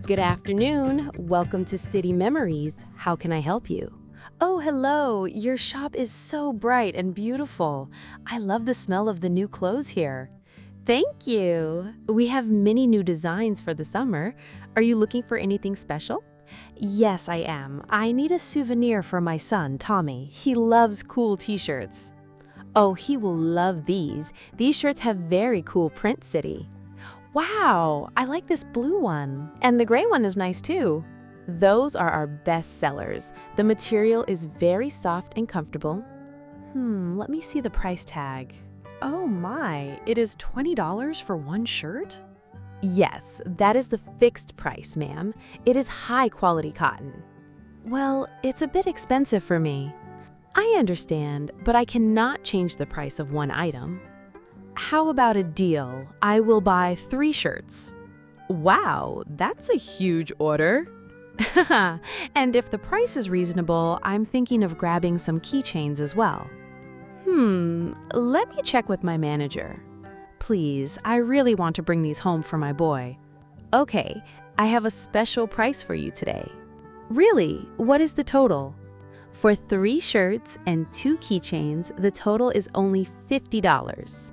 Good afternoon. Welcome to City Memories. How can I help you? Oh, hello. Your shop is so bright and beautiful. I love the smell of the new clothes here. Thank you. We have many new designs for the summer. Are you looking for anything special? Yes, I am. I need a souvenir for my son, Tommy. He loves cool t-shirts. Oh, he will love these. These shirts have very cool print, City. Wow, I like this blue one. And the gray one is nice too. Those are our best sellers. The material is very soft and comfortable. Let me see the price tag. Oh my, it is $20 for one shirt? Yes, that is the fixed price, ma'am. It is high quality cotton. Well, it's a bit expensive for me. I understand, but I cannot change the price of one item. How about a deal? I will buy 3 shirts. Wow, that's a huge order. And if the price is reasonable, I'm thinking of grabbing some keychains as well. Let me check with my manager. Please, I really want to bring these home for my boy. Okay, I have a special price for you today. Really? What is the total? For 3 shirts and 2 keychains, the total is only $50.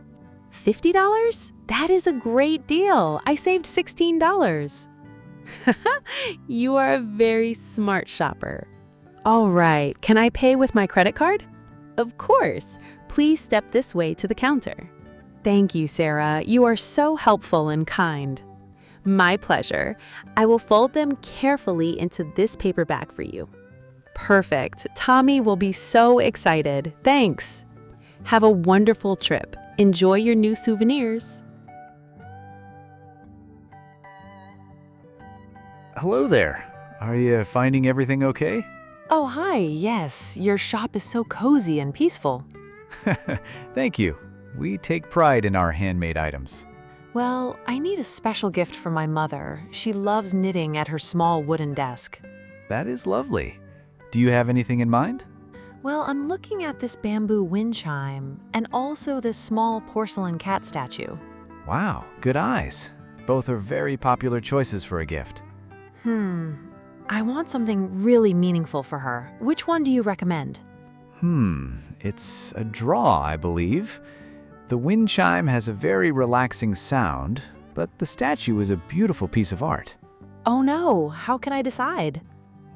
$50? That is a great deal. I saved $16. You are a very smart shopper. All right, can I pay with my credit card? Of course. Please step this way to the counter. Thank you, Sarah. You are so helpful and kind. My pleasure. I will fold them carefully into this paper bag for you. Perfect. Tommy will be so excited. Thanks. Have a wonderful trip. Enjoy your new souvenirs. Hello there. Are you finding everything okay? Oh, hi. Yes, your shop is so cozy and peaceful. Thank you. We take pride in our handmade items. Well, I need a special gift for my mother. She loves knitting at her small wooden desk. That is lovely. Do you have anything in mind? Well, I'm looking at this bamboo wind chime and also this small porcelain cat statue. Wow, good eyes. Both are very popular choices for a gift. I want something really meaningful for her. Which one do you recommend? It's a draw, I believe. The wind chime has a very relaxing sound, but the statue is a beautiful piece of art. Oh no, how can I decide?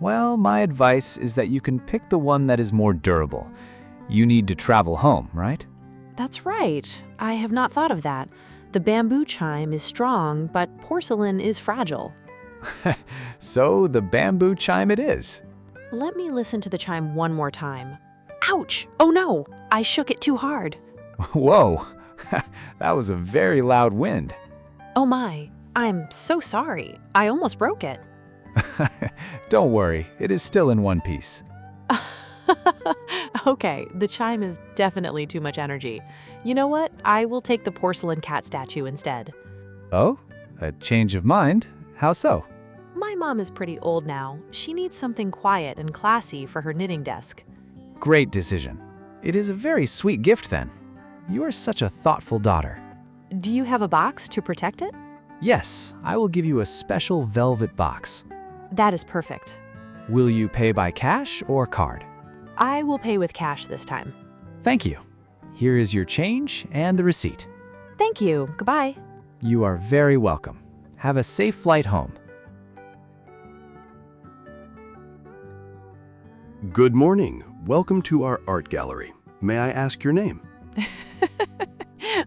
Well, my advice is that you can pick the one that is more durable. You need to travel home, right? That's right. I have not thought of that. The bamboo chime is strong, but porcelain is fragile. So the bamboo chime it is. Let me listen to the chime one more time. Ouch! Oh no! I shook it too hard. Whoa, that was a very loud wind. Oh my, I'm so sorry. I almost broke it. Don't worry, it is still in one piece. Okay, the chime is definitely too much energy. You know what? I will take the porcelain cat statue instead. Oh, a change of mind? How so? My mom is pretty old now. She needs something quiet and classy for her knitting desk. Great decision. It is a very sweet gift then. You are such a thoughtful daughter. Do you have a box to protect it? Yes, I will give you a special velvet box. That is perfect. Will you pay by cash or card? I will pay with cash this time. Thank you. Here is your change and the receipt. Thank you. Goodbye. You are very welcome. Have a safe flight home. Good morning. Welcome to our art gallery. May I ask your name?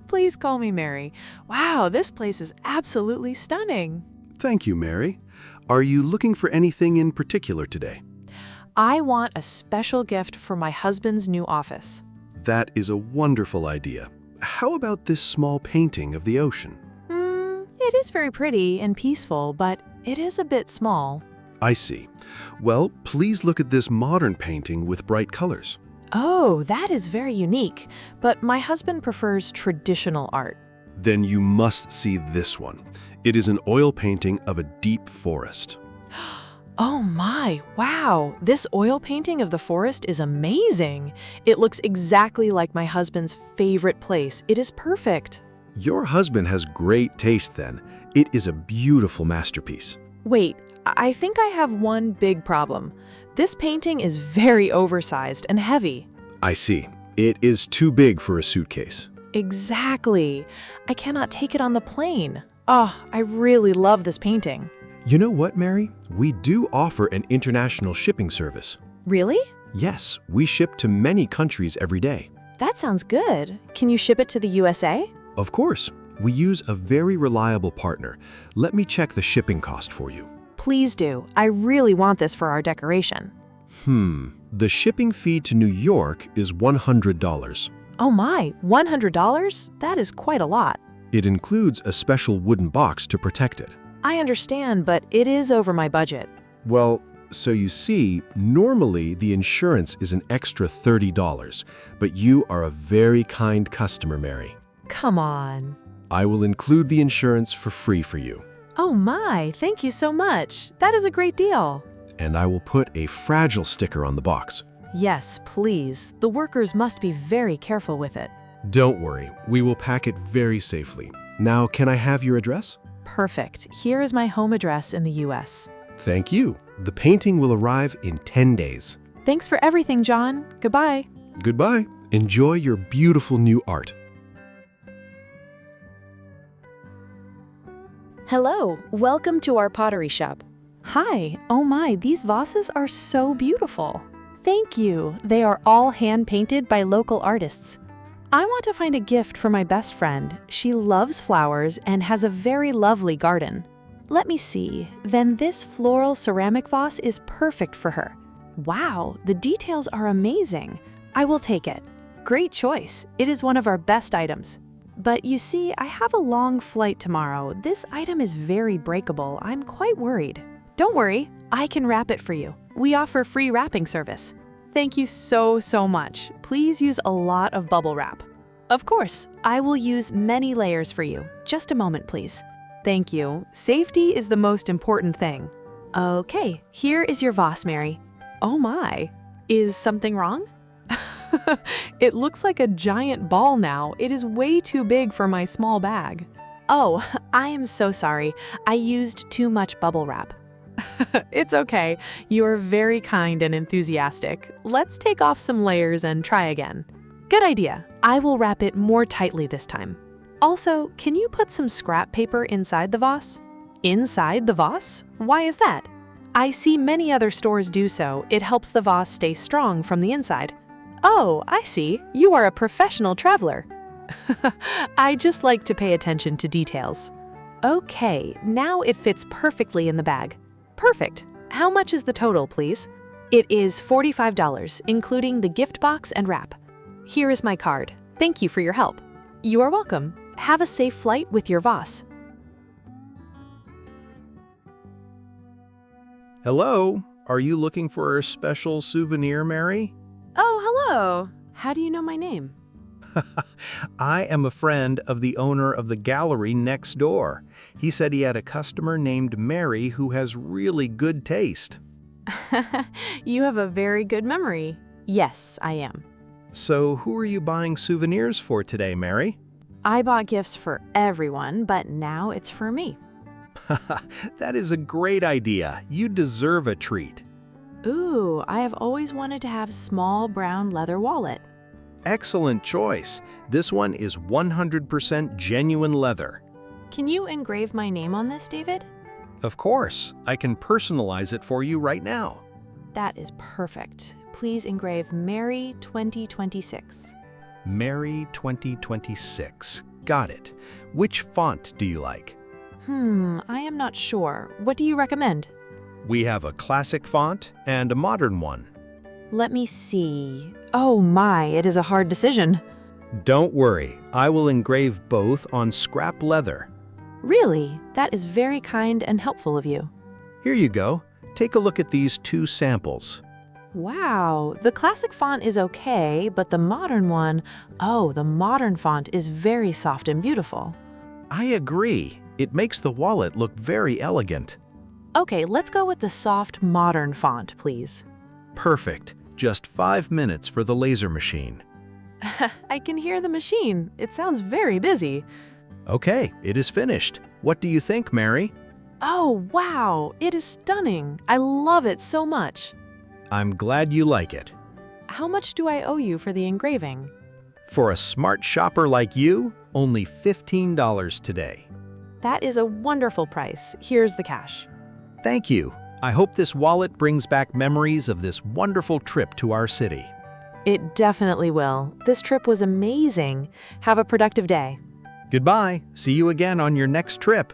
Please call me Mary. Wow, this place is absolutely stunning. Thank you, Mary. Are you looking for anything in particular today? I want a special gift for my husband's new office. That is a wonderful idea. How about this small painting of the ocean? It is very pretty and peaceful, but it is a bit small. I see. Well, please look at this modern painting with bright colors. Oh, that is very unique, but my husband prefers traditional art. Then you must see this one. It is an oil painting of a deep forest. Oh my, wow, this oil painting of the forest is amazing. It looks exactly like my husband's favorite place. It is perfect. Your husband has great taste then. It is a beautiful masterpiece. Wait, I think I have one big problem. This painting is very oversized and heavy. I see. It is too big for a suitcase. Exactly. I cannot take it on the plane. Oh, I really love this painting. You know what, Mary? We do offer an international shipping service. Really? Yes, we ship to many countries every day. That sounds good. Can you ship it to the USA? Of course. We use a very reliable partner. Let me check the shipping cost for you. Please do. I really want this for our decoration. The shipping fee to New York is $100. Oh my, $100? That is quite a lot. It includes a special wooden box to protect it. I understand, but it is over my budget. Well, so you see, normally the insurance is an extra $30, but you are a very kind customer, Mary. Come on. I will include the insurance for free for you. Oh my, thank you so much. That is a great deal. And I will put a fragile sticker on the box. Yes, please. The workers must be very careful with it. Don't worry, we will pack it very safely. Now, can I have your address? Perfect. Here is my home address in the US. Thank you. The painting will arrive in 10 days. Thanks for everything, John. Goodbye. Goodbye. Enjoy your beautiful new art. Hello, welcome to our pottery shop. Hi. Oh my, these vases are so beautiful. Thank you. They are all hand-painted by local artists. I want to find a gift for my best friend. She loves flowers and has a very lovely garden. Let me see. Then this floral ceramic vase is perfect for her. Wow, the details are amazing. I will take it. Great choice. It is one of our best items. But you see, I have a long flight tomorrow. This item is very breakable. I'm quite worried. Don't worry, I can wrap it for you. We offer free wrapping service. Thank you so much. Please use a lot of bubble wrap. Of course, I will use many layers for you. Just a moment, please. Thank you. Safety is the most important thing. Okay, here is your vase, Mary. Oh my, is something wrong? It looks like a giant ball now. It is way too big for my small bag. Oh, I am so sorry. I used too much bubble wrap. It's okay. You are very kind and enthusiastic. Let's take off some layers and try again. Good idea. I will wrap it more tightly this time. Also, can you put some scrap paper inside the vase? Inside the vase? Why is that? I see many other stores do so. It helps the vase stay strong from the inside. Oh, I see. You are a professional traveler. I just like to pay attention to details. Okay, now it fits perfectly in the bag. Perfect. How much is the total, please? It is $45, including the gift box and wrap. Here is my card. Thank you for your help. You are welcome. Have a safe flight with your vase. Hello, are you looking for a special souvenir, Mary? Oh, hello. How do you know my name? I am a friend of the owner of the gallery next door. He said he had a customer named Mary who has really good taste. You have a very good memory. Yes, I am. So who are you buying souvenirs for today, Mary? I bought gifts for everyone, but now it's for me. That is a great idea. You deserve a treat. Ooh, I have always wanted to have a small brown leather wallet. Excellent choice. This one is 100% genuine leather. Can you engrave my name on this, David? Of course, I can personalize it for you right now. That is perfect. Please engrave Mary 2026. Mary 2026. Got it. Which font do you like? I am not sure. What do you recommend? We have a classic font and a modern one. Let me see. Oh my, it is a hard decision. Don't worry, I will engrave both on scrap leather. Really? That is very kind and helpful of you. Here you go. Take a look at these two samples. Wow, the classic font is okay, but the modern one, oh, the modern font is very soft and beautiful. I agree. It makes the wallet look very elegant. Okay, let's go with the soft modern font, please. Perfect. Just 5 minutes for the laser machine. I can hear the machine. It sounds very busy. Okay, it is finished. What do you think, Mary? Oh, wow! It is stunning! I love it so much! I'm glad you like it. How much do I owe you for the engraving? For a smart shopper like you, only $15 today. That is a wonderful price. Here's the cash. Thank you. I hope this wallet brings back memories of this wonderful trip to our city. It definitely will. This trip was amazing. Have a productive day. Goodbye. See you again on your next trip.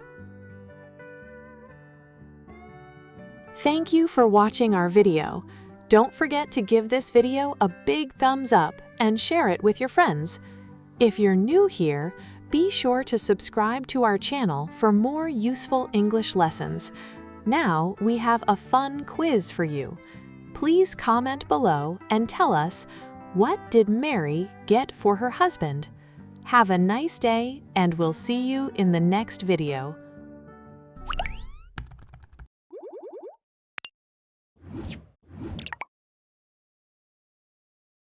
Thank you for watching our video. Don't forget to give this video a big thumbs up and share it with your friends. If you're new here, be sure to subscribe to our channel for more useful English lessons. Now we have a fun quiz for you. Please comment below and tell us, what did Mary get for her husband? Have a nice day, and we'll see you in the next video.